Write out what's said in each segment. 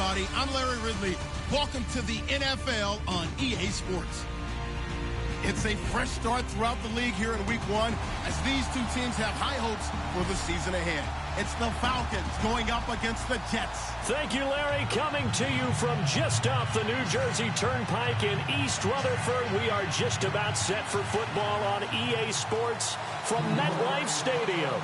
everybody. I'm Larry Ridley. Welcome to the NFL on EA Sports. It's a fresh start throughout the league here in Week 1 as these two teams have high hopes for the season ahead. It's the Falcons going up against the Jets. Thank you, Larry. Coming to you from just off the New Jersey Turnpike in East Rutherford, we are just about set for football on EA Sports from MetLife Stadium.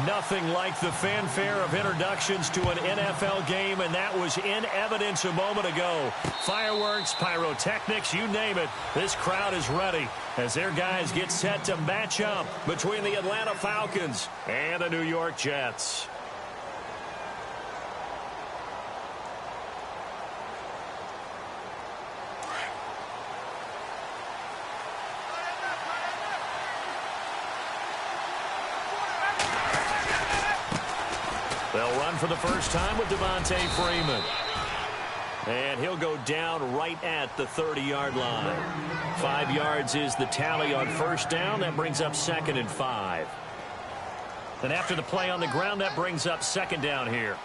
Nothing like the fanfare of introductions to an NFL game, and that was in evidence a moment ago. Fireworks, pyrotechnics, you name it. This crowd is ready as their guys get set to match up between the Atlanta Falcons and the New York Jets. They'll run for the first time with Devontae Freeman. And he'll go down right at the 30-yard line. 5 yards is the tally on first down. That brings up 2nd and 5. And after the play on the ground, that brings up 2nd down here.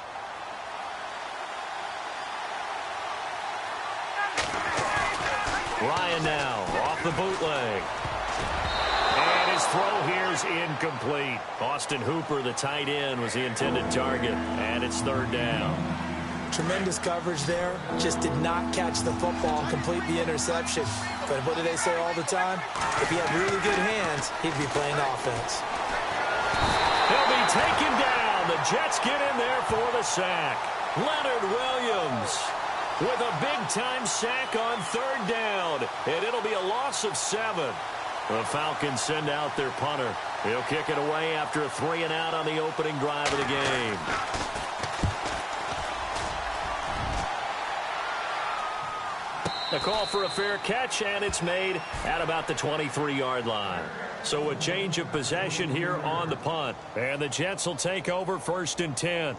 Ryan now off the bootleg. And his throw here is incomplete. Austin Hooper, the tight end, was the intended target. And it's 3rd down. Tremendous coverage there. Just did not catch the football and complete the interception. But what do they say all the time? If he had really good hands, he'd be playing offense. He'll be taken down. The Jets get in there for the sack. Leonard Williams with a big-time sack on 3rd down. And it'll be a loss of 7. The Falcons send out their punter. He'll kick it away after a 3-and-out on the opening drive of the game. A call for a fair catch, and it's made at about the 23-yard line. So a change of possession here on the punt. And the Jets will take over 1st and 10.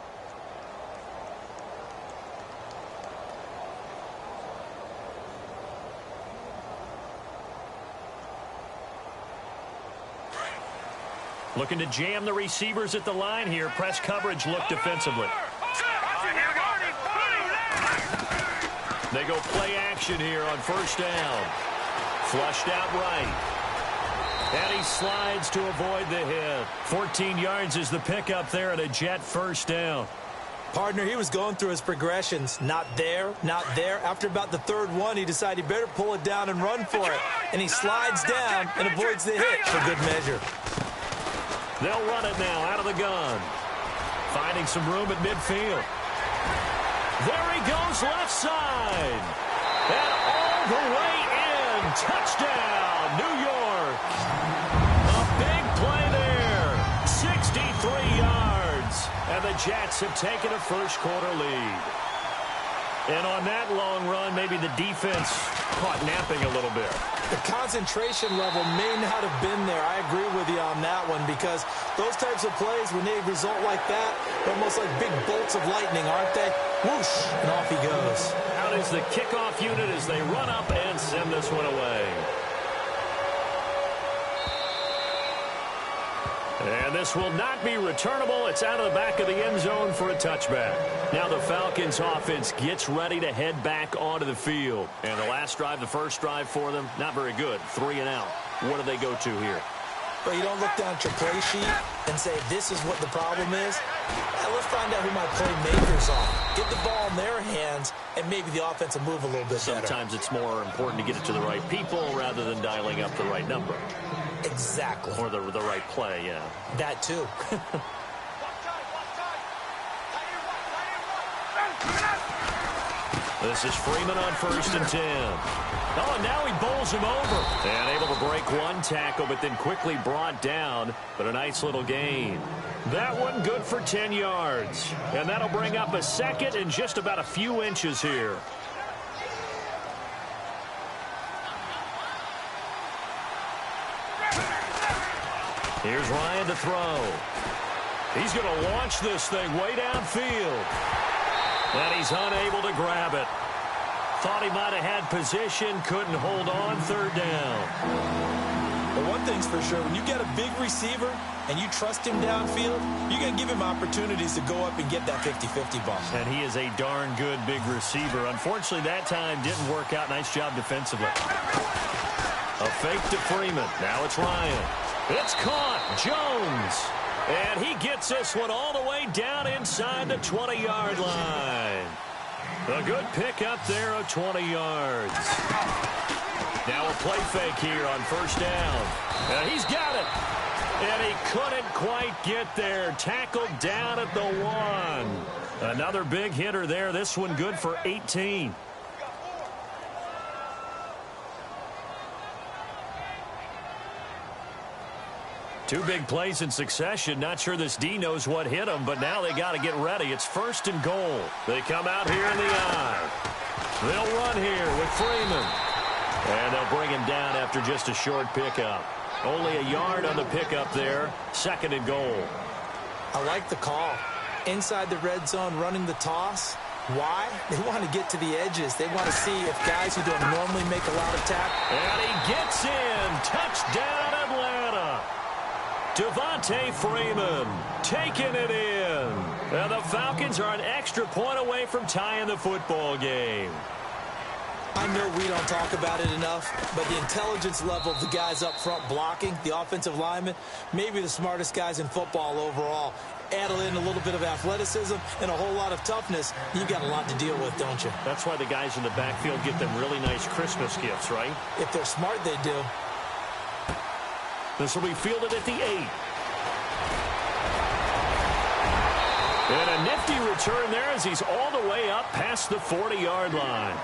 Looking to jam the receivers at the line here. Press coverage look defensively. They go play action here on 1st down. Flushed out right. And he slides to avoid the hit. 14 yards is the pickup there at a Jet 1st down. Partner, he was going through his progressions. Not there, not there. After about the 3rd one, he decided he better pull it down and run for it. And he slides down and avoids the hit for good measure. They'll run it now out of the gun. Finding some room at midfield. There he goes left side. And all the way in. Touchdown, New York. A big play there. 63 yards. And the Jets have taken a first-quarter lead. And on that long run, maybe the defense caught napping a little bit. The concentration level may not have been there. I agree with you on that one because those types of plays, when they result like that, they're almost like big bolts of lightning, aren't they? Whoosh, and off he goes. Out is the kickoff unit as they run up and send this one away. And this will not be returnable. It's out of the back of the end zone for a touchback. Now the Falcons offense gets ready to head back onto the field. And the last drive, the first drive for them, not very good. 3-and-out. What do they go to here? Well, you don't look down at your play sheet and say, this is what the problem is. Now, let's find out who my playmakers are. Get the ball in their hands, and maybe the offense will move a little bit better. Sometimes it's more important to get it to the right people rather than dialing up the right number. Exactly. Or the right play, yeah. That too. This is Freeman on 1st and 10. Oh, and now he bowls him over. And able to break one tackle, but then quickly brought down. But a nice little gain. That one good for 10 yards. And that'll bring up a 2nd and just about a few inches here. Here's Ryan to throw. He's going to launch this thing way downfield. And he's unable to grab it. Thought he might have had position, couldn't hold on, 3rd down. Well, one thing's for sure, when you get a big receiver and you trust him downfield, you're going to give him opportunities to go up and get that 50-50 ball. And he is a darn good big receiver. Unfortunately, that time didn't work out. Nice job defensively. A fake to Freeman. Now it's Ryan. It's caught. Jones. And he gets this one all the way down inside the 20-yard line. A good pickup there of 20 yards. Now a play fake here on first down. And he's got it. And he couldn't quite get there. Tackled down at the 1. Another big hitter there. This one good for 18. Two big plays in succession. Not sure this D knows what hit them, but now they got to get ready. It's first and goal. They come out here in the I. They'll run here with Freeman. And they'll bring him down after just a short pickup. Only a yard on the pickup there. Second and goal. I like the call. Inside the red zone, running the toss. Why? They want to get to the edges. They want to see if guys who don't normally make a lot of tackles. And he gets in. Touchdown, Atlanta. Devontae Freeman taking it in. And the Falcons are an extra point away from tying the football game. I know we don't talk about it enough, but the intelligence level of the guys up front blocking, the offensive linemen, maybe the smartest guys in football overall. Add in a little bit of athleticism and a whole lot of toughness, you've got a lot to deal with, don't you? That's why the guys in the backfield get them really nice Christmas gifts, right? If they're smart, they do. This will be fielded at the 8. And a nifty return there as he's all the way up past the 40-yard line.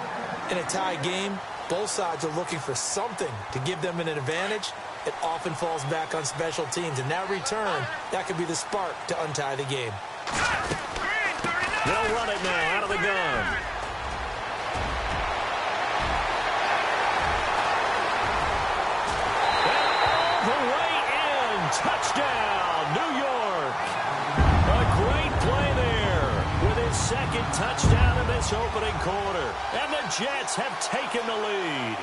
In a tie game, both sides are looking for something to give them an advantage. It often falls back on special teams. And that return, that could be the spark to untie the game. They'll run it now out of the gun. And all the way in. Touchdown, New York. A great play there with his second touchdown in this opening quarter. And the Jets have taken the lead.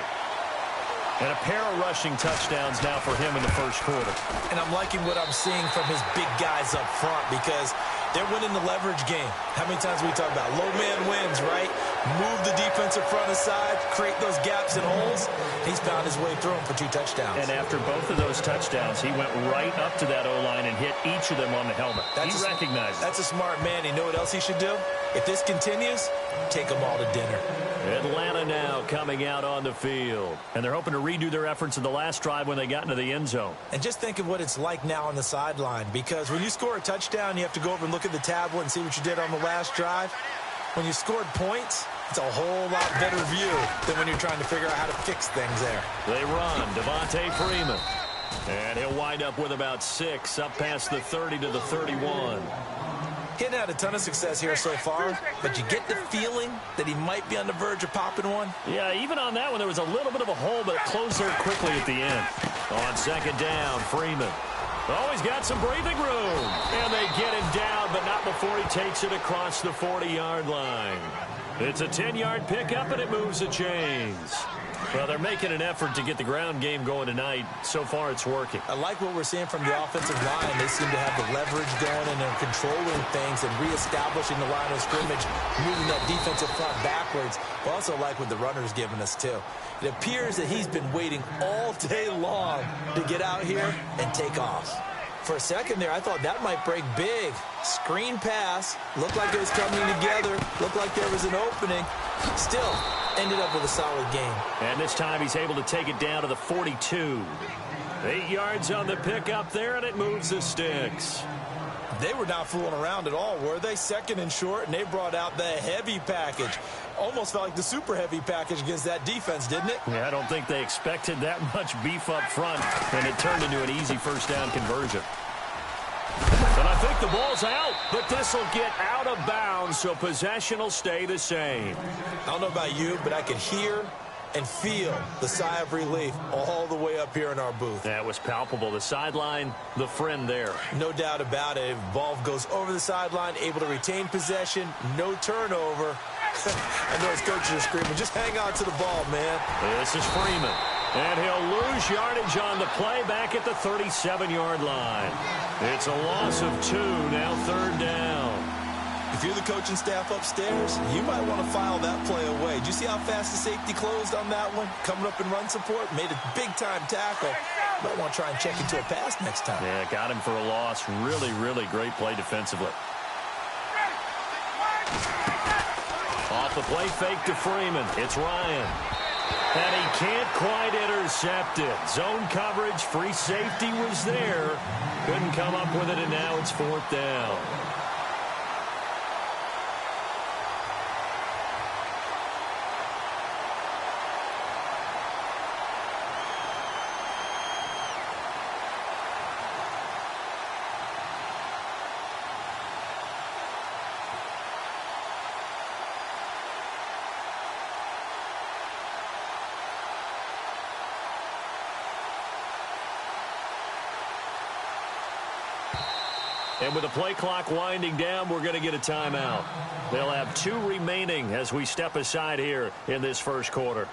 And a pair of rushing touchdowns now for him in the first quarter. And I'm liking what I'm seeing from his big guys up front because they're winning the leverage game. How many times we talk about low man wins, right? Move the defensive front aside, create those gaps and holes. He's found his way through them for 2 touchdowns. And after both of those touchdowns, he went right up to that O-line and hit each of them on the helmet. He recognized it. That's a smart man. You know what else he should do? If this continues, take them all to dinner. Atlanta now coming out on the field. And they're hoping to redo their efforts in the last drive when they got into the end zone. And just think of what it's like now on the sideline. Because when you score a touchdown, you have to go over and look at the tablet and see what you did on the last drive. When you scored points, it's a whole lot better view than when you're trying to figure out how to fix things there. They run. Devontae Freeman. And he'll wind up with about 6 up past the 30 to the 31. He hadn't had a ton of success here so far, but you get the feeling that he might be on the verge of popping one. Yeah, even on that one, there was a little bit of a hole, but it closed there quickly at the end. On second down, Freeman. Always got some breathing room. And they get him down, but not before he takes it across the 40-yard line. It's a 10-yard pickup, and it moves the chains. Well, they're making an effort to get the ground game going tonight. So far, it's working. I like what we're seeing from the offensive line. They seem to have the leverage going, and they're controlling things and reestablishing the line of scrimmage, moving that defensive front backwards. I also like what the runner's giving us, too. It appears that he's been waiting all day long to get out here and take off. For a second there, I thought that might break big. Screen pass. Looked like it was coming together. Looked like there was an opening. Still, ended up with a solid game. And this time he's able to take it down to the 42. 8 yards on the pickup there, and it moves the sticks. They were not fooling around at all, were they? Second and short, and they brought out the heavy package. Almost felt like the super heavy package against that defense, didn't it? Yeah, I don't think they expected that much beef up front, and it turned into an easy first down conversion. And I think the ball's out, but this will get out of bounds, so possession will stay the same. I don't know about you, but I could hear and feel the sigh of relief all the way up here in our booth. That was palpable. The sideline, the friend there. No doubt about it. Ball goes over the sideline, able to retain possession, no turnover. I know his coaches are screaming, just hang on to the ball, man. This is Freeman. And he'll lose yardage on the play back at the 37-yard line. It's a loss of 2, now 3rd down. If you're the coaching staff upstairs, you might want to file that play away. Did you see how fast the safety closed on that one? Coming up in run support, made a big-time tackle. Might want to try and check into a pass next time. Yeah, got him for a loss. Really, really great play defensively. Off the play fake to Freeman. It's Ryan. And he can't quite intercept it. Zone coverage, free safety was there. Couldn't come up with it, and now it's 4th down. And with the play clock winding down, we're going to get a timeout. They'll have 2 remaining as we step aside here in this first quarter.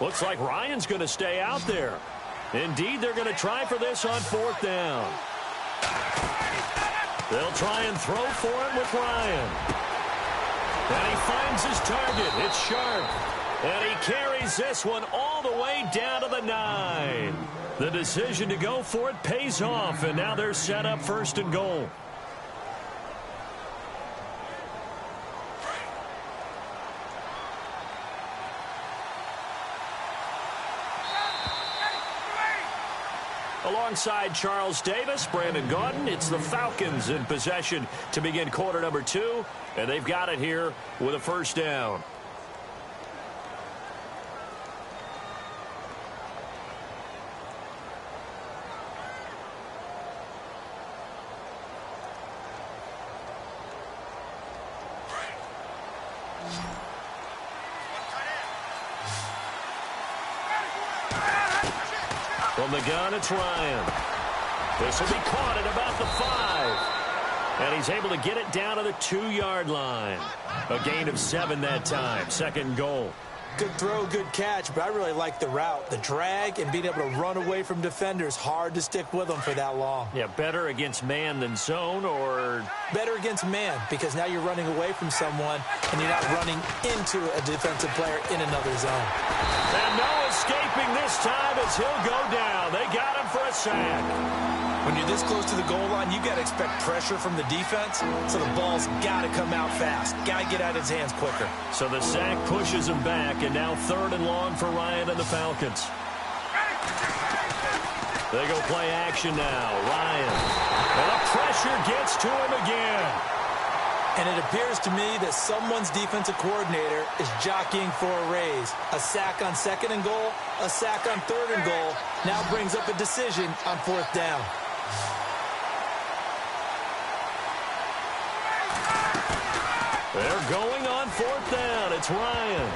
Looks like Ryan's going to stay out there. Indeed, they're going to try for this on 4th down. They'll try and throw for him with Ryan. And he finds his target. It's Sharp. And he carries this one all the way down to the 9. The decision to go for it pays off, and now they're set up 1st and goal. Alongside Charles Davis, Brandon Gaudin, it's the Falcons in possession to begin quarter number 2, and they've got it here with a 1st down. From the gun, it's Ryan. This will be caught at about the 5. And he's able to get it down to the 2-yard line. A gain of 7 that time. 2nd goal. Good throw, good catch, but I really like the route. The drag and being able to run away from defenders. Hard to stick with them for that long. Yeah, better against man than zone, or... Better against man, because now you're running away from someone and you're not running into a defensive player in another zone. And no escaping this time as he'll go down. They got him for a sack. When you're this close to the goal line, you got to expect pressure from the defense, so the ball's got to come out fast. Got to get out of his hands quicker. So the sack pushes him back, and now 3rd and long for Ryan and the Falcons. They go play action now. Ryan. And the pressure gets to him again. And it appears to me that someone's defensive coordinator is jockeying for a raise. A sack on 2nd and goal, a sack on 3rd and goal, now brings up a decision on 4th down. They're going on 4th down. It's Ryan.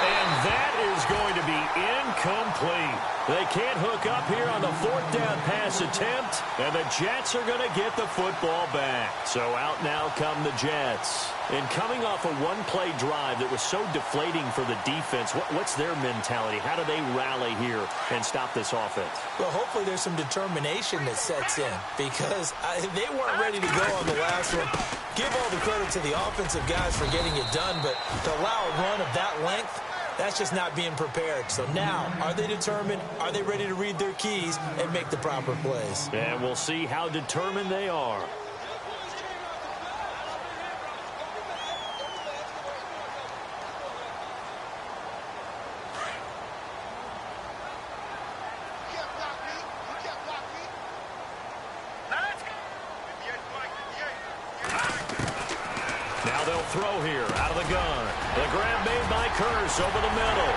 And that is going to be incomplete. They can't hook up here on the 4th down pass attempt, and the Jets are going to get the football back. So out now come the Jets. And coming off a one-play drive that was so deflating for the defense, what's their mentality? How do they rally here and stop this offense? Well, hopefully there's some determination that sets in, because they weren't ready to go on the last one. Give all the credit to the offensive guys for getting it done, but to allow a run of that length, that's just not being prepared. So now, are they determined? Are they ready to read their keys and make the proper plays? And we'll see how determined they are. Now they'll throw here out of the gun. The grab made by Curse over the middle.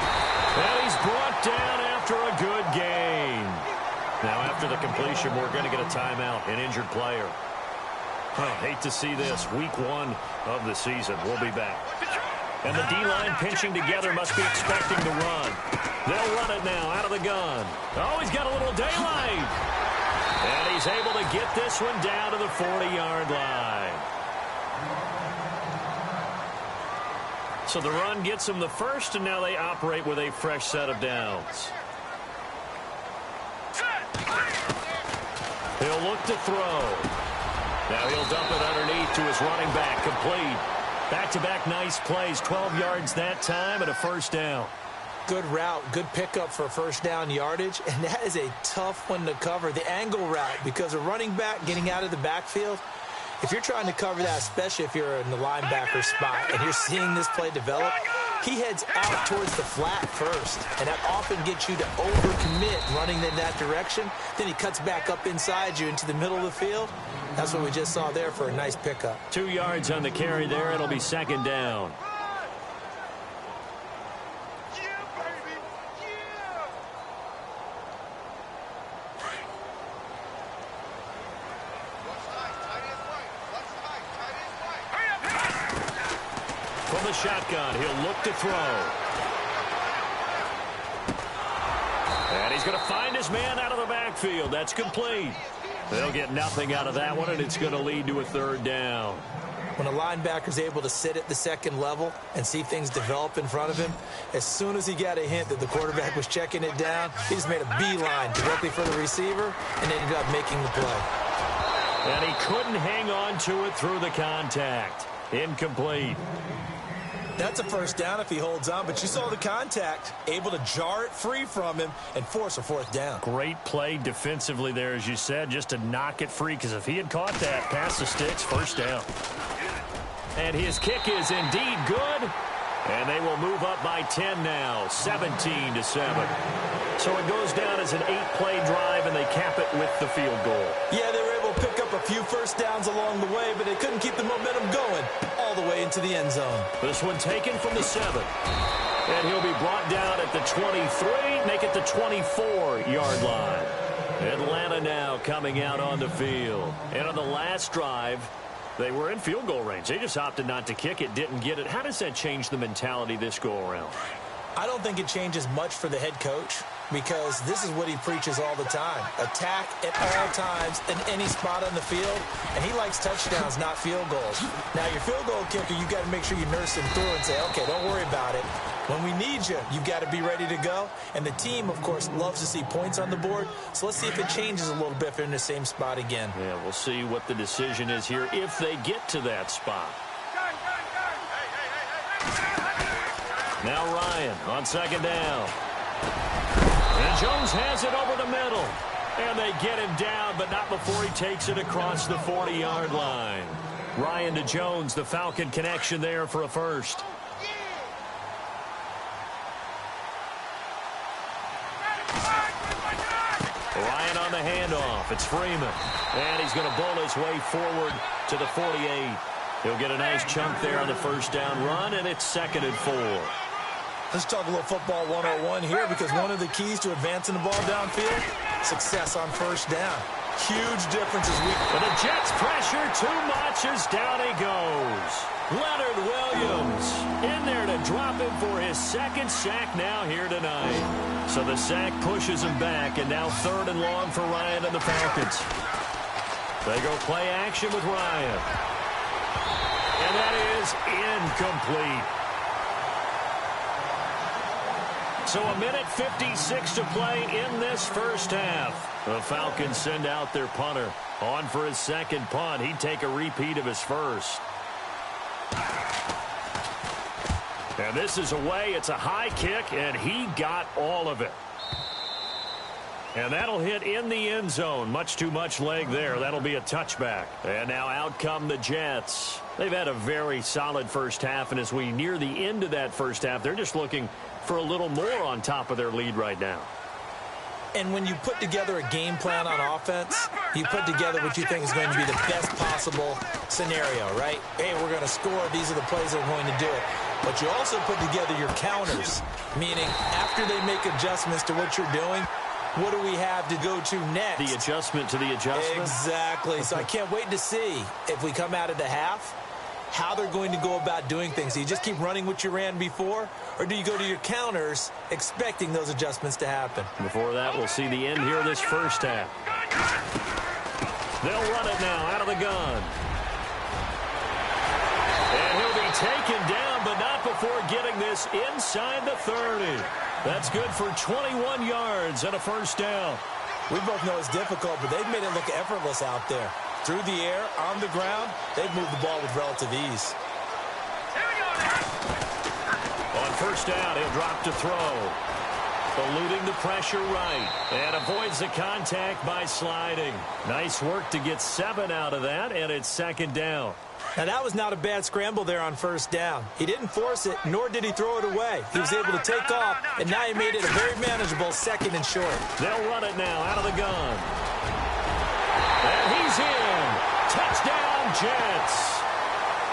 And he's brought down after a good gain. Now after the completion, we're going to get a timeout, an injured player. Hate to see this. Week 1 of the season. We'll be back. And the D-line pinching together must be expecting to run. They'll run it now out of the gun. Oh, he's got a little daylight. And he's able to get this one down to the 40-yard line. So the run gets them the first, and now they operate with a fresh set of downs. He'll look to throw. Now he'll dump it underneath to his running back, complete. Back-to-back nice plays, 12 yards that time and a first down. Good route, good pickup for first down yardage, and that is a tough one to cover. The angle route, because a running back getting out of the backfield, if you're trying to cover that, especially if you're in the linebacker spot and you're seeing this play develop, he heads out towards the flat first, and that often gets you to overcommit running in that direction. Then he cuts back up inside you into the middle of the field. That's what we just saw there for a nice pickup. 2 yards on the carry there. It'll be second down. From the shotgun, he'll look to throw. And he's going to find his man out of the backfield. That's complete. They'll get nothing out of that one, and it's going to lead to a third down. When a linebacker's able to sit at the second level and see things develop in front of him, as soon as he got a hint that the quarterback was checking it down, he just made a beeline directly for the receiver and ended up making the play. And he couldn't hang on to it through the contact. Incomplete. That's a first down if he holds on, but you saw the contact, able to jar it free from him and force a fourth down. Great play defensively there, as you said, just to knock it free, because if he had caught that, past the sticks, first down. And his kick is indeed good, and they will move up by 10 now, 17-7. So it goes down as an 8-play drive, and they cap it with the field goal. Yeah, they were able to pick up a few first downs along the way, but they couldn't keep the momentum going all the way into the end zone. This one taken from the 7. And he'll be brought down at the 23, make it the 24-yard line. Atlanta now coming out on the field. And on the last drive, they were in field goal range. They just opted not to kick it, didn't get it. How does that change the mentality this go-around? I don't think it changes much for the head coach, because this is what he preaches all the time. Attack at all times in any spot on the field, and he likes touchdowns, not field goals. Now, your field goal kicker, you've got to make sure you nurse him through and say, okay, don't worry about it. When we need you, you've got to be ready to go. And the team, of course, loves to see points on the board, so let's see if it changes a little bit if they're in the same spot again. Yeah, we'll see what the decision is here if they get to that spot. Now Ryan on second down. And Jones has it over the middle. And they get him down, but not before he takes it across the 40-yard line. Ryan to Jones, the Falcon connection there for a first. Ryan on the handoff. It's Freeman. And he's going to bowl his way forward to the 48. He'll get a nice chunk there on the first down run, and it's 2nd and 4. Let's talk a little football 101 here, because one of the keys to advancing the ball downfield, success on first down. Huge difference as we... But the Jets pressure too much as down he goes. Leonard Williams in there to drop him for his second sack now here tonight. So the sack pushes him back, and now 3rd and long for Ryan and the Falcons. They go play action with Ryan. And that is incomplete. So a minute 56 to play in this first half. The Falcons send out their punter. On for his second punt. He'd take a repeat of his first. And this is away. It's a high kick, and he got all of it. And that'll hit in the end zone. Much too much leg there. That'll be a touchback. And now out come the Jets. They've had a very solid first half, and as we near the end of that first half, they're just looking for a little more on top of their lead right now. And when you put together a game plan on offense, you put together what you think is going to be the best possible scenario, right? Hey, we're going to score. These are the plays that are going to do it. But you also put together your counters, meaning after they make adjustments to what you're doing, what do we have to go to next? The adjustment to the adjustment? Exactly. So I can't wait to see if we come out of the half, how they're going to go about doing things. Do you just keep running what you ran before, or do you go to your counters expecting those adjustments to happen? Before that, we'll see the end here of this first half. They'll run it now out of the gun. And he'll be taken down, but not before getting this inside the 30. That's good for 21 yards and a first down. We both know it's difficult, but they've made it look effortless out there. Through the air, on the ground, they've moved the ball with relative ease. On first down, he'll drop to throw. Eluding the pressure right. And avoids the contact by sliding. Nice work to get 7 out of that, and it's second down. Now, that was not a bad scramble there on first down. He didn't force it, nor did he throw it away. He was able to take off, and now he made it a very manageable second and short. They'll run it now out of the gun. And he's in. Touchdown, Jets.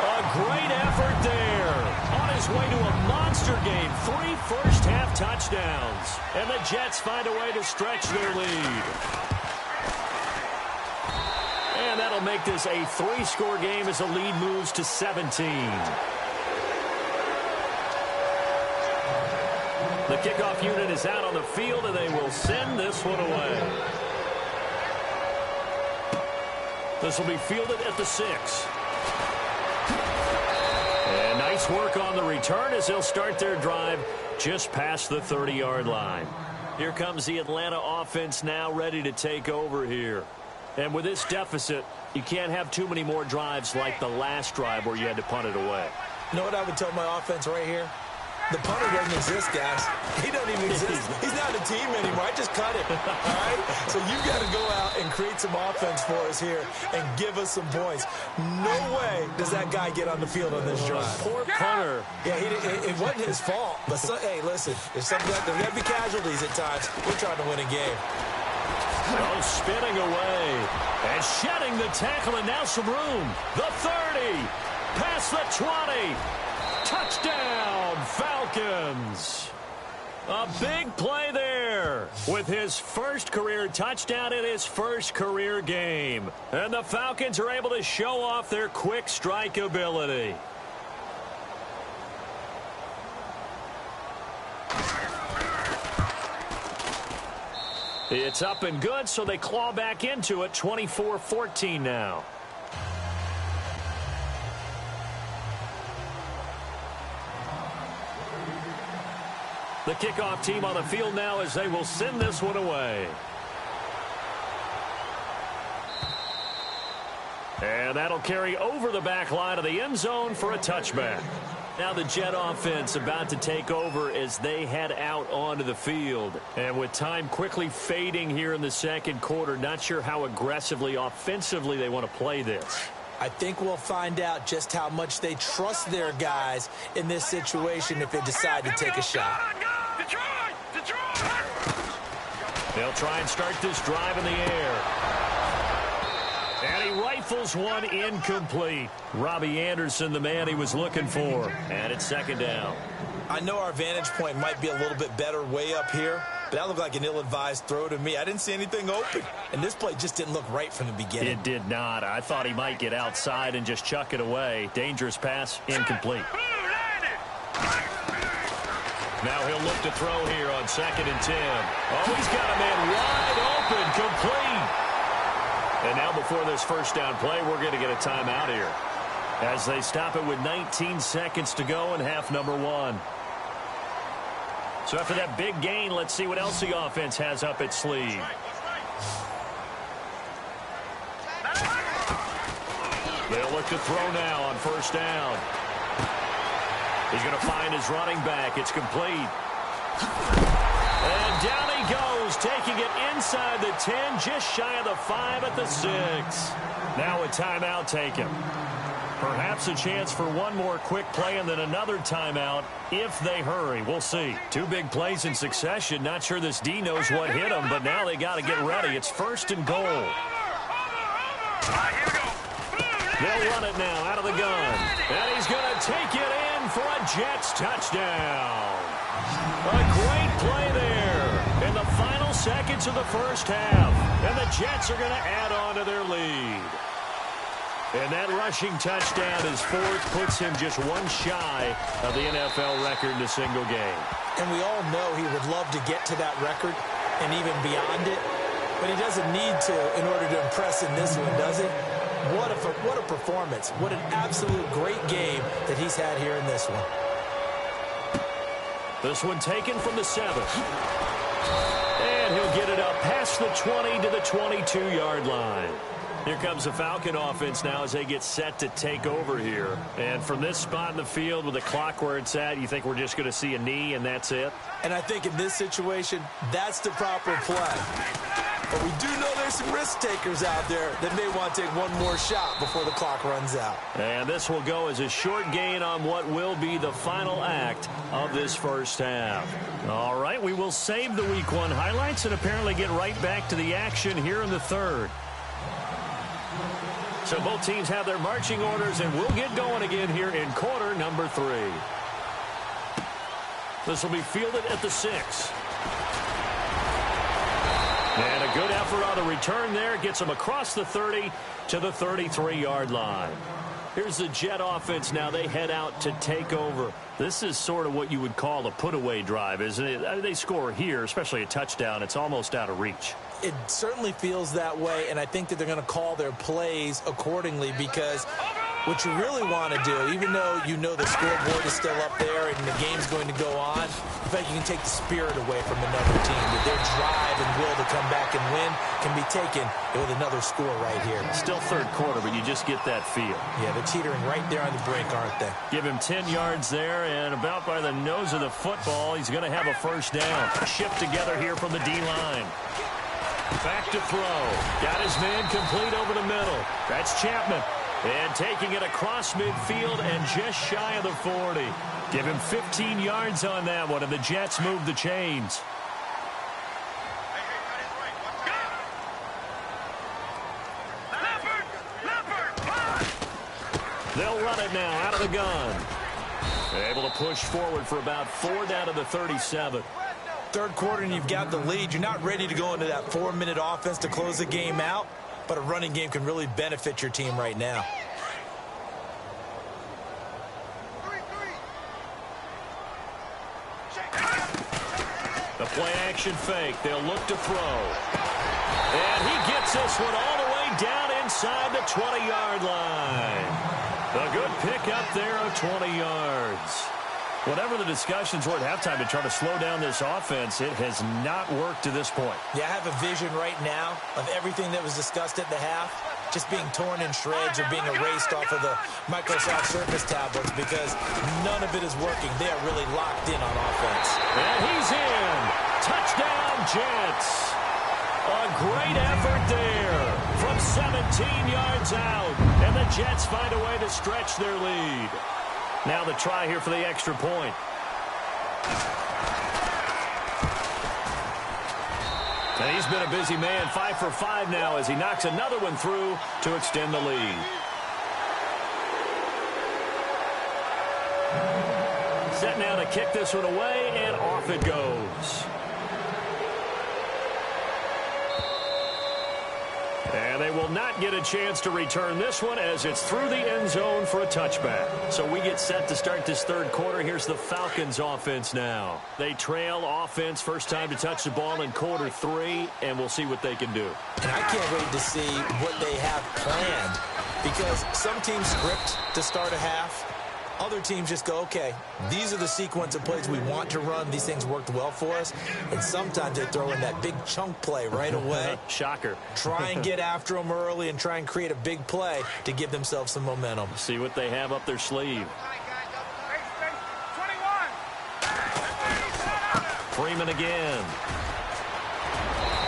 A great effort there. On his way to a monster game. 3 first-half touchdowns. And the Jets find a way to stretch their lead. And that'll make this a 3-score game as the lead moves to 17. The kickoff unit is out on the field, and they will send this one away. This will be fielded at the 6. And nice work on the return as they'll start their drive just past the 30-yard line. Here comes the Atlanta offense now ready to take over here. And with this deficit, you can't have too many more drives like the last drive where you had to punt it away. You know what I would tell my offense right here? The punter doesn't exist, guys. He doesn't even exist. He's not a team anymore. I just cut him. All right? So you've got to go out and create some offense for us here and give us some points. No way does that guy get on the field on this drive. Poor punter. Yeah, it wasn't his fault. But, hey, listen, there's going to be casualties at times. We're trying to win a game. Oh, spinning away. And shedding the tackle, and now some room. The 30. Past the 20. Touchdown, Falcons. A big play there with his first career touchdown in his first career game. And the Falcons are able to show off their quick strike ability. It's up and good, so they claw back into it. 24-14 now. The kickoff team on the field now as they will send this one away. And that'll carry over the back line of the end zone for a touchback. Now the Jet offense about to take over as they head out onto the field. And with time quickly fading here in the second quarter, not sure how aggressively, offensively they want to play this. I think we'll find out just how much they trust their guys in this situation if they decide to take a shot. They'll try and start this drive in the air. And he rifles one incomplete. Robbie Anderson, the man he was looking for. And it's second down. I know our vantage point might be a little bit better way up here, but that looked like an ill-advised throw to me. I didn't see anything open, and this play just didn't look right from the beginning. It did not. I thought he might get outside and just chuck it away. Dangerous pass, incomplete. Now he'll look to throw here on 2nd and 10. Oh, he's got a man wide open, complete. And now before this first down play, we're going to get a timeout here as they stop it with 19 seconds to go in half number 1. So after that big gain, let's see what else the offense has up its sleeve. They'll look to throw now on first down. He's going to find his running back. It's complete. And down he goes, taking it inside the 10, just shy of the 5 at the 6. Now a timeout taken. Perhaps a chance for one more quick play and then another timeout if they hurry. We'll see. 2 big plays in succession. Not sure this D knows what hit them, but now they got to get ready. It's 1st and goal. They'll run it now out of the gun. And he's going to take it in for a Jets touchdown. A great play there in the final seconds of the first half. And the Jets are going to add on to their lead. And that rushing touchdown is 4th, puts him just one shy of the NFL record in a single game. And we all know he would love to get to that record and even beyond it. But he doesn't need to in order to impress in this one, does he? What a performance. What an absolute great game that he's had here in this one. This one taken from the 7. And he'll get it up past the 20 to the 22-yard line. Here comes the Falcon offense now as they get set to take over here. And from this spot in the field with the clock where it's at, you think we're just going to see a knee and that's it? And I think in this situation, that's the proper play. But we do know there's some risk takers out there that may want to take one more shot before the clock runs out. And this will go as a short gain on what will be the final act of this first half. All right, we will save the Week 1 highlights and apparently get right back to the action here in the third. So both teams have their marching orders, and we'll get going again here in quarter number 3. This will be fielded at the 6. And a good effort on the return there. Gets him across the 30 to the 33-yard line. Here's the Jet offense now. They head out to take over. This is sort of what you would call a put-away drive, isn't it? I mean, they score here, especially a touchdown. It's almost out of reach. It certainly feels that way, and I think that they're going to call their plays accordingly because what you really want to do, even though you know the scoreboard is still up there and the game's going to go on, in fact, you can take the spirit away from another team. That their drive and will to come back and win can be taken with another score right here. Still third quarter, but you just get that feel. Yeah, they're teetering right there on the brink, aren't they? Give him 10 yards there, and about by the nose of the football, he's going to have a first down. Shift together here from the D-line. Back to throw. Got his man complete over the middle. That's Chapman. And taking it across midfield and just shy of the 40. Give him 15 yards on that one, and the Jets move the chains. They'll run it now out of the gun. Able to push forward for about 4 down to the 37. Third quarter and you've got the lead. You're not ready to go into that 4-minute offense to close the game out, but a running game can really benefit your team right now. The play action fake. They'll look to throw. And he gets this one all the way down inside the 20-yard line. A good pick up there of 20 yards. Whatever the discussions were at halftime to try to slow down this offense, it has not worked to this point. Yeah, I have a vision right now of everything that was discussed at the half just being torn in shreds or being erased off of the Microsoft Surface tablets because none of it is working. They are really locked in on offense. And he's in. Touchdown, Jets. A great effort there from 17 yards out. And the Jets find a way to stretch their lead. Now the try here for the extra point. And he's been a busy man, 5 for 5 now as he knocks another one through to extend the lead. Set now to kick this one away, and off it goes. And they will not get a chance to return this one as it's through the end zone for a touchback. So we get set to start this third quarter. Here's the Falcons offense now. They trail offense, first time to touch the ball in quarter 3, and we'll see what they can do. And I can't wait to see what they have planned because some teams script to start a half. Other teams just go, okay, these are the sequence of plays we want to run. These things worked well for us. And sometimes they throw in that big chunk play right away. Shocker. Try and get after them early and try and create a big play to give themselves some momentum. See what they have up their sleeve. Freeman again.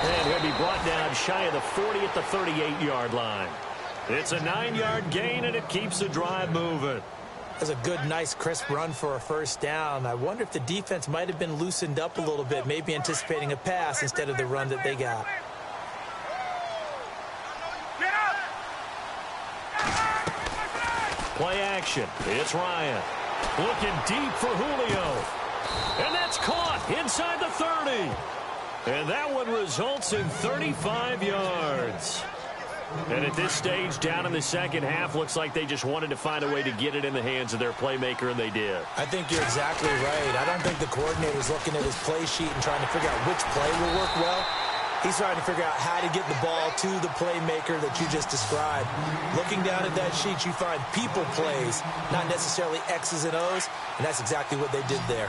And he'll be brought down shy of the 40 at the 38-yard line. It's a 9-yard gain, and it keeps the drive moving. That's a good, nice, crisp run for a first down. I wonder if the defense might have been loosened up a little bit, maybe anticipating a pass instead of the run that they got. Play action. It's Ryan. Looking deep for Julio. And that's caught inside the 30. And that one results in 35 yards. And at this stage, down in the second half, looks like they just wanted to find a way to get it in the hands of their playmaker, and they did. I think you're exactly right. I don't think the coordinator's looking at his play sheet and trying to figure out which play will work well. He's trying to figure out how to get the ball to the playmaker that you just described. Looking down at that sheet, you find people plays, not necessarily X's and O's, and that's exactly what they did there.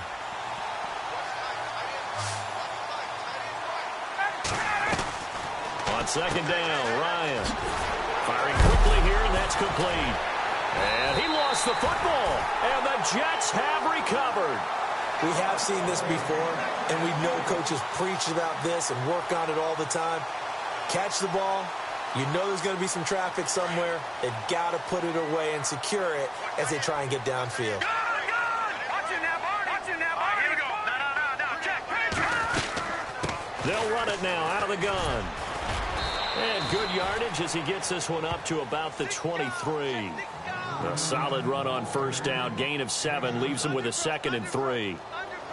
On second down, Ryan firing quickly here, and that's complete. And he lost the football, and the Jets have recovered. We have seen this before, and we know coaches preach about this and work on it all the time. Catch the ball. You know there's going to be some traffic somewhere. They've got to put it away and secure it as they try and get downfield. They'll run it now out of the gun. And good yardage as he gets this one up to about the 23. A solid run on first down. Gain of 7 leaves him with a 2nd and 3.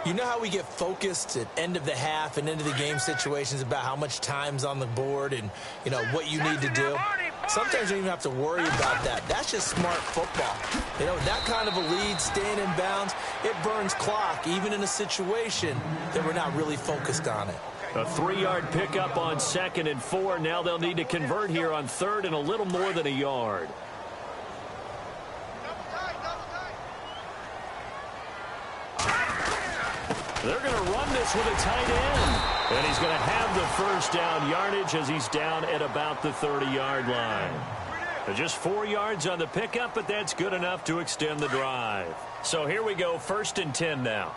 You know how we get focused at end of the half and into the game situations about how much time's on the board and, you know, what you need to do? Sometimes you don't even have to worry about that. That's just smart football. You know, that kind of a lead, staying in bounds, it burns clock, even in a situation that we're not really focused on it. A 3-yard pickup on 2nd and 4. Now they'll need to convert here on 3rd and a little more than a yard. They're going to run this with a tight end. And he's going to have the first down yardage as he's down at about the 30-yard line. Just 4 yards on the pickup, but that's good enough to extend the drive. So here we go, 1st and 10 now.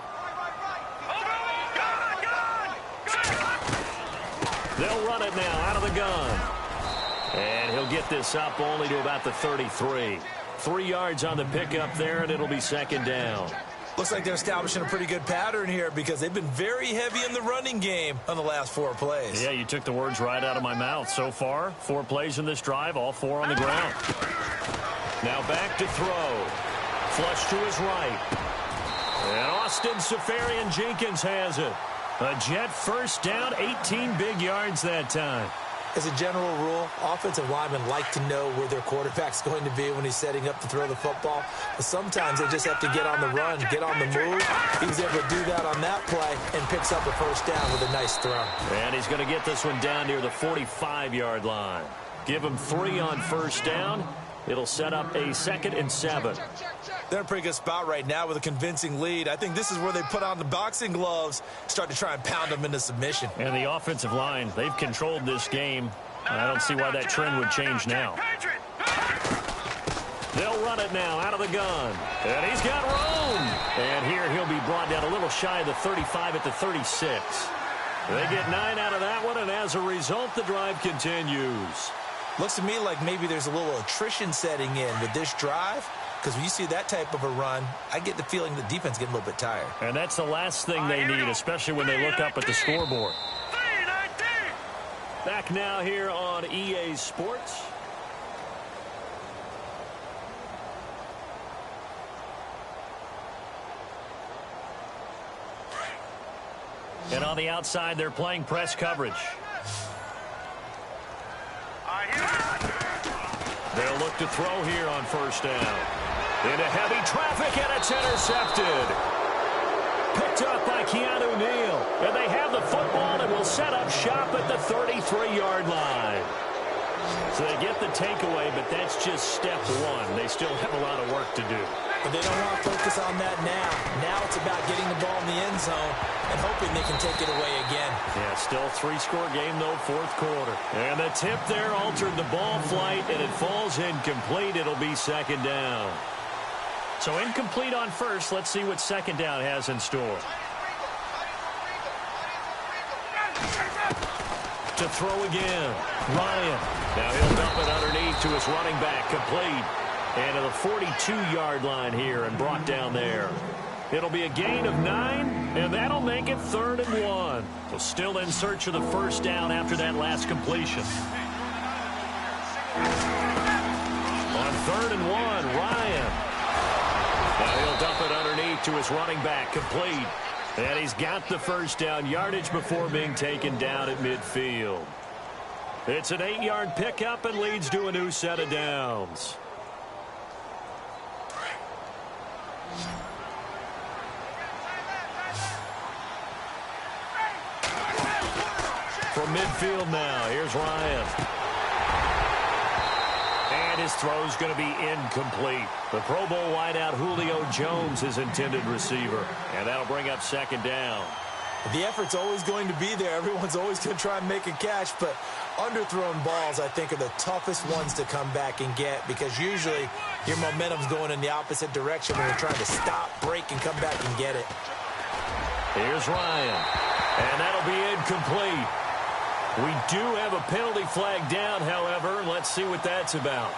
They'll run it now out of the gun. And he'll get this up only to about the 33. 3 yards on the pickup there, and it'll be 2nd down. Looks like they're establishing a pretty good pattern here because they've been very heavy in the running game on the last 4 plays. Yeah, you took the words right out of my mouth. So far, 4 plays in this drive, all 4 on the ground. Now back to throw. Flush to his right. And Austin Safarian-Jenkins has it. A Jet first down, 18 big yards that time. As a general rule, offensive linemen like to know where their quarterback's going to be when he's setting up to throw the football. But sometimes they just have to get on the run, get on the move. He was able to do that on that play and picks up a first down with a nice throw. And he's going to get this one down near the 45-yard line. Give him 3 on first down. It'll set up a 2nd and 7. They're in a pretty good spot right now with a convincing lead. I think this is where they put on the boxing gloves, start to try and pound them into submission. And the offensive line, they've controlled this game. I don't see why that trend would change now. They'll run it now out of the gun. And he's got room. And here he'll be brought down a little shy of the 35 at the 36. They get 9 out of that one, and as a result, the drive continues. Looks to me like maybe there's a little attrition setting in with this drive. Because when you see that type of a run, I get the feeling the defense getting a little bit tired. And that's the last thing they need, especially when they look up at the scoreboard. Back now here on EA Sports. And on the outside, they're playing press coverage. They'll look to throw here on first down. Into heavy traffic, and it's intercepted. Picked up by Keanu Neal. And they have the football and will set up shop at the 33-yard line. So they get the takeaway, but that's just step 1. They still have a lot of work to do. But they don't want to focus on that now. Now it's about getting the ball in the end zone and hoping they can take it away again. Yeah, still 3-score game, though, 4th quarter. And the tip there altered the ball flight, and it falls incomplete. It'll be 2nd down. So incomplete on first. Let's see what 2nd down has in store. To throw again. Ryan. Now he'll dump it underneath to his running back. Complete. And to the 42-yard line here and brought down there. It'll be a gain of 9, and that'll make it 3rd and 1. So still in search of the first down after that last completion. On 3rd and 1, Ryan. Now he'll dump it underneath to his running back. Complete. And he's got the first down yardage before being taken down at midfield. It's an 8-yard pickup and leads to a new set of downs. From midfield now. Here's Ryan. And his throw's going to be incomplete. The Pro Bowl wideout Julio Jones is intended receiver. And that'll bring up second down. The effort's always going to be there. Everyone's always going to try and make a catch, but underthrown balls, I think, are the toughest ones to come back and get because usually your momentum's going in the opposite direction when you're trying to stop, break, and come back and get it. Here's Ryan, and that'll be incomplete. We do have a penalty flag down, however. Let's see what that's about.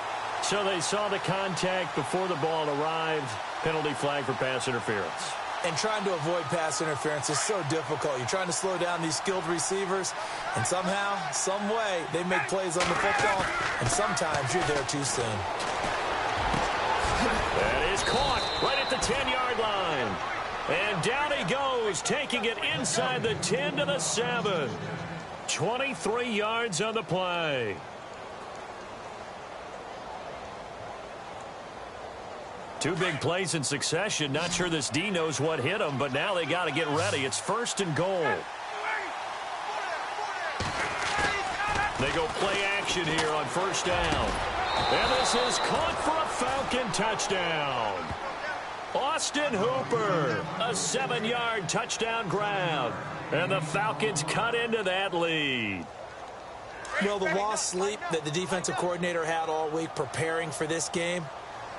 So they saw the contact before the ball arrived. Penalty flag for pass interference. And trying to avoid pass interference is so difficult. You're trying to slow down these skilled receivers, and somehow, some way, they make plays on the football, and sometimes you're there too soon. That is caught right at the 10-yard line. And down he goes, taking it inside the 10 to the 7. 23 yards on the play. Two big plays in succession. Not sure this D knows what hit him, but now they got to get ready. It's 1st and goal. They go play action here on 1st down. And this is caught for a Falcon touchdown. Austin Hooper, a 7-yard touchdown grab. And the Falcons cut into that lead. Well, the lost sleep that the defensive coordinator had all week preparing for this game,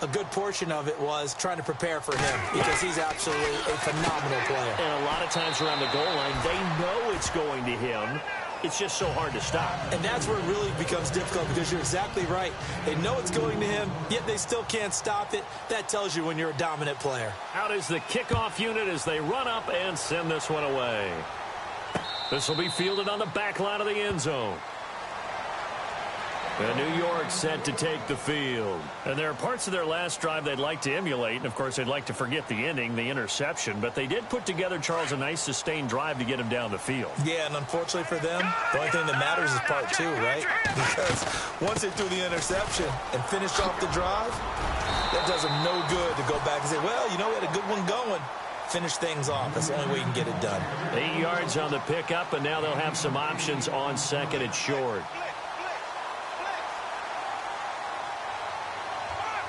a good portion of it was trying to prepare for him because he's absolutely a phenomenal player. And a lot of times around the goal line, they know it's going to him. It's just so hard to stop. And that's where it really becomes difficult because you're exactly right. They know it's going to him, yet they still can't stop it. That tells you when you're a dominant player. Out is the kickoff unit as they run up and send this one away. This will be fielded on the back line of the end zone. And New York set to take the field. And there are parts of their last drive they'd like to emulate. And, of course, they'd like to forget the ending, the interception. But they did put together, Charles, a nice sustained drive to get him down the field. Yeah, and unfortunately for them, the only thing that matters is part 2, right? Because once they threw the interception and finished off the drive, that does them no good to go back and say, well, you know, we had a good one going. Finish things off. That's the only way you can get it done. 8 yards on the pickup, and now they'll have some options on 2nd and short.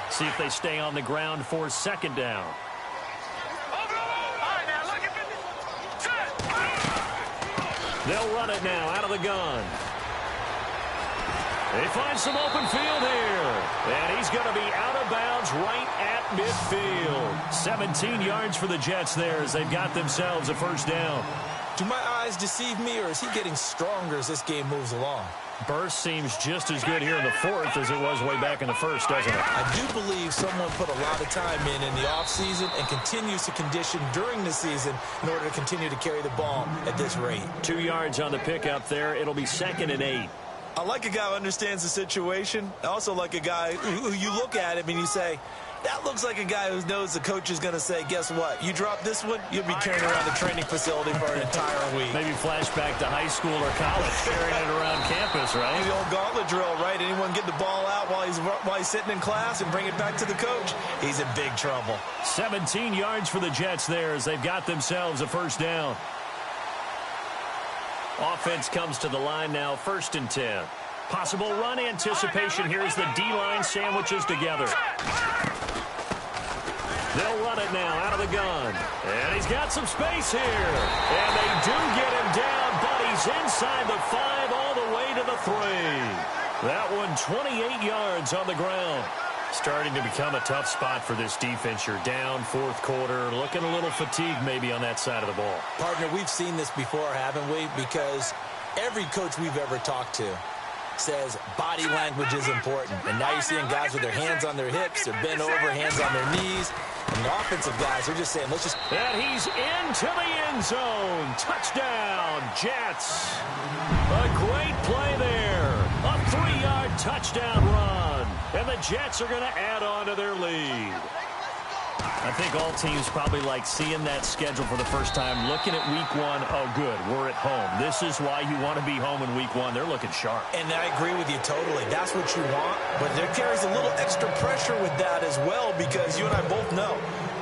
See if they stay on the ground for 2nd down. They'll run it now out of the gun. They find some open field here. And he's going to be out of bounds right at midfield. 17 yards for the Jets there as they've got themselves a 1st down. Do my eyes deceive me, or is he getting stronger as this game moves along? Burst seems just as good here in the 4th as it was way back in the 1st, doesn't it? I do believe someone put a lot of time in the offseason and continues to condition during the season in order to continue to carry the ball at this rate. 2 yards on the pickup there. It'll be 2nd and 8. I like a guy who understands the situation. I also like a guy who you look at him and you say, that looks like a guy who knows the coach is going to say, guess what? You drop this one, you'll be carrying around the training facility for an entire week. Maybe flashback to high school or college, carrying it around campus, right? The old gauntlet drill, right? Anyone get the ball out while he's sitting in class and bring it back to the coach? He's in big trouble. 17 yards for the Jets there as they've got themselves a 1st down. Offense comes to the line now, 1st and 10. Possible run anticipation. Here's the D-line sandwiches together. They'll run it now out of the gun. And he's got some space here. And they do get him down, but he's inside the 5 all the way to the 3. That one 28 yards on the ground. Starting to become a tough spot for this defense. You're down 4th quarter, looking a little fatigued maybe on that side of the ball. Partner, we've seen this before, haven't we? Because every coach we've ever talked to says body language is important. And now you're seeing guys with their hands on their hips, they're bent over, hands on their knees. And the offensive guys are just saying, let's just... And he's into the end zone. Touchdown, Jets. A great play there. A 3-yard touchdown run. And the Jets are going to add on to their lead. I think all teams probably like seeing that schedule for the first time, looking at week 1. Oh, good, we're at home. This is why you want to be home in week 1. They're looking sharp. And I agree with you totally. That's what you want. But there carries a little extra pressure with that as well because you and I both know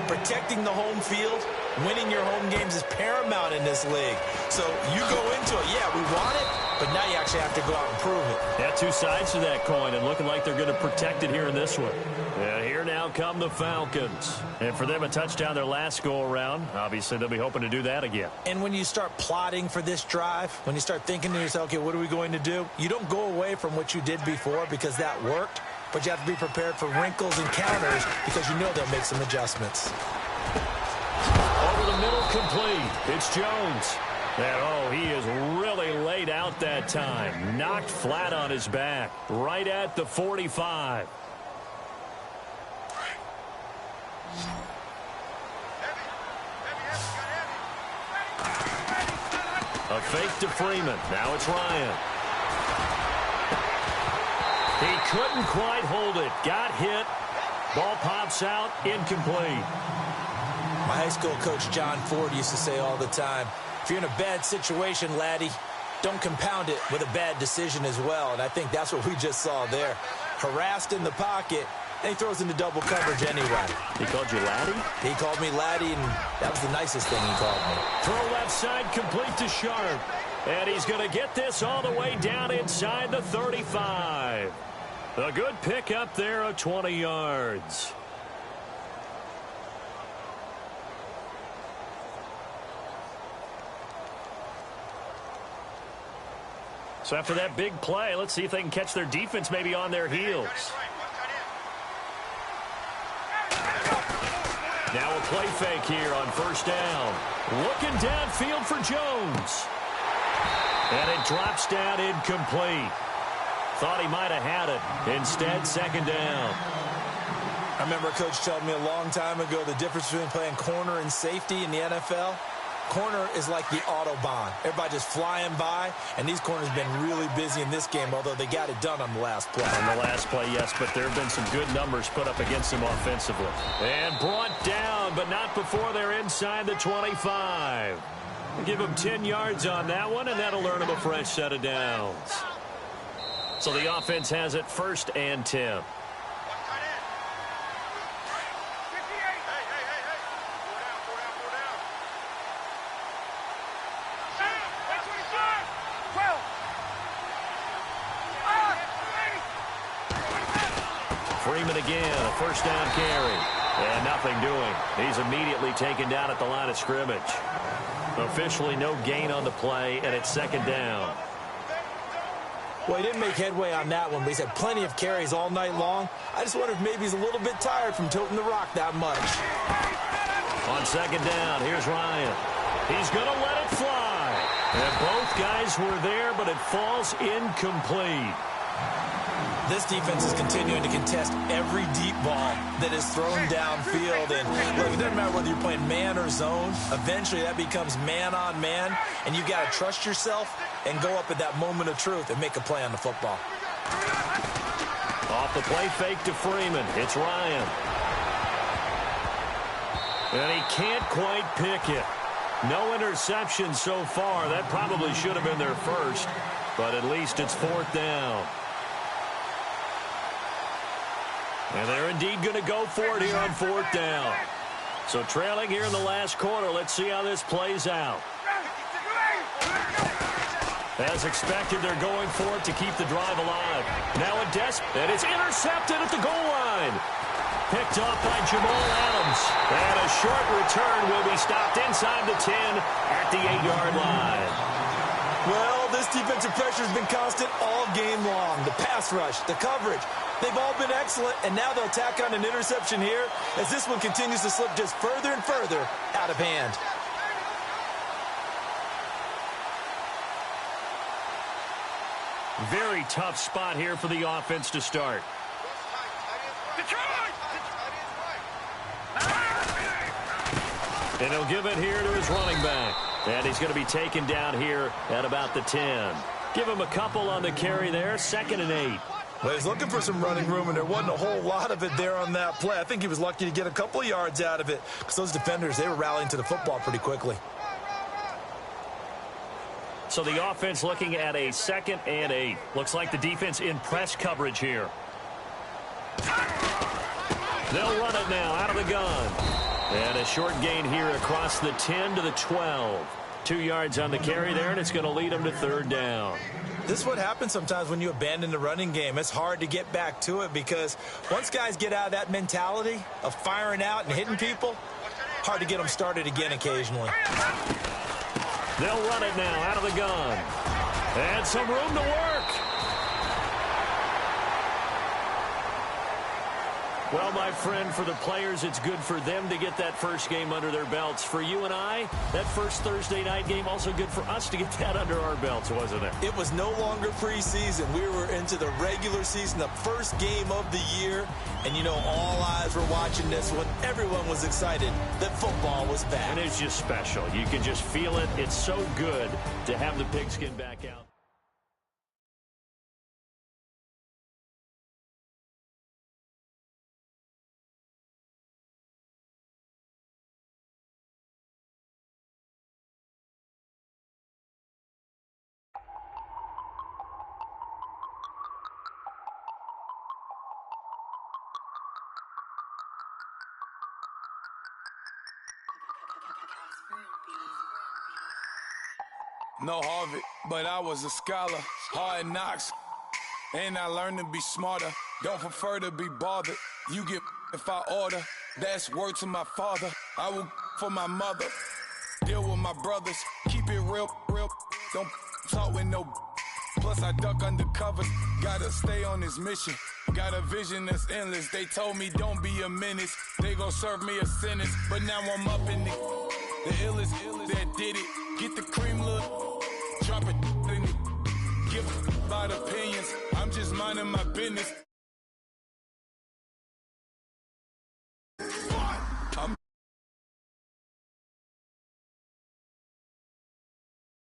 protecting the home field Winning your home games is paramount in this league. So you go into it, yeah, we want it, but now you actually have to go out and prove it. Yeah, two sides to that coin, and looking like they're going to protect it here in this one. And here now come the Falcons. And for them, a touchdown their last go-around. Obviously, they'll be hoping to do that again. And when you start plotting for this drive, when you start thinking to yourself, okay, what are we going to do? You don't go away from what you did before because that worked, but you have to be prepared for wrinkles and counters because you know they'll make some adjustments. Over the middle, complete. It's Jones. And, oh, he is really laid out that time. Knocked flat on his back. Right at the 45. A fake to Freeman. Now it's Ryan. He couldn't quite hold it. Got hit. Ball pops out. Incomplete. My high school coach, John Ford, used to say all the time, if you're in a bad situation, laddie, don't compound it with a bad decision as well. And I think that's what we just saw there. Harassed in the pocket, and he throws into double coverage anyway. He called you laddie? He called me laddie, and that was the nicest thing he called me. Throw left side, complete to Sharp. And he's going to get this all the way down inside the 35. A good pickup there of 20 yards. So after that big play, let's see if they can catch their defense maybe on their heels. Now a play fake here on first down. Looking downfield for Jones. And it drops down incomplete. Thought he might have had it. Instead, second down. I remember a coach told me a long time ago the difference between playing corner and safety in the NFL. Corner is like the Autobahn. Everybody just flying by, and these corners have been really busy in this game, although they got it done on the last play. On the last play, yes, but there have been some good numbers put up against them offensively. And brought down, but not before they're inside the 25. Give them 10 yards on that one, and that'll earn them a fresh set of downs. So the offense has it first and 10. Freeman again, a first down carry. And nothing doing. He's immediately taken down at the line of scrimmage. Officially no gain on the play, and it's second down. Well, he didn't make headway on that one, but he's had plenty of carries all night long. I just wonder if maybe he's a little bit tired from toting the rock that much. On second down, here's Ryan. He's going to let it fly. And both guys were there, but it falls incomplete. This defense is continuing to contest every deep ball that is thrown downfield. And look, it doesn't matter whether you're playing man or zone. Eventually, that becomes man on man. And you've got to trust yourself and go up at that moment of truth and make a play on the football. Off the play fake to Freeman. It's Ryan. And he can't quite pick it. No interception so far. That probably should have been their first. But at least it's fourth down. And they're indeed going to go for it here on fourth down. So trailing here in the last quarter. Let's see how this plays out. As expected, they're going for it to keep the drive alive. Now a and it's intercepted at the goal line. Picked off by Jamal Adams. And a short return will be stopped inside the 10 at the 8-yard line. Well, this defensive pressure has been constant all game long. The pass rush, the coverage, they've all been excellent, and now they'll tack on an interception here as this one continues to slip just further and further out of hand. Very tough spot here for the offense to start. And he'll give it here to his running back. And he's going to be taken down here at about the 10. Give him a couple on the carry there. Second and 8. Well, he's looking for some running room, and there wasn't a whole lot of it there on that play. I think he was lucky to get a couple of yards out of it because those defenders, they were rallying to the football pretty quickly. So the offense looking at a second and 8. Looks like the defense in press coverage here. They'll run it now out of the gun. And a short gain here across the 10 to the 12. 2 yards on the carry there, and it's going to lead them to third down. This is what happens sometimes when you abandon the running game. It's hard to get back to it because once guys get out of that mentality of firing out and hitting people, hard to get them started again occasionally. They'll run it now out of the gun. And some room to work. Well, my friend, for the players, it's good for them to get that first game under their belts. For you and I, that first Thursday night game, also good for us to get that under our belts, wasn't it? It was no longer preseason. We were into the regular season, the first game of the year. And, you know, all eyes were watching this one. Everyone was excited that football was back. And it's just special. You can just feel it. It's so good to have the pigskin back out. No Harvard, but I was a scholar. Hard knocks, and I learned to be smarter. Don't prefer to be bothered. You get if I order. That's word to my father. I will for my mother. Deal with my brothers. Keep it real, real. Don't talk with no. Plus I duck undercover. Gotta stay on this mission. Got a vision that's endless. They told me don't be a menace. They gon' serve me a sentence. But now I'm up in the illest that did it. Get the cream look, drop it, give about opinions. I'm just minding my business.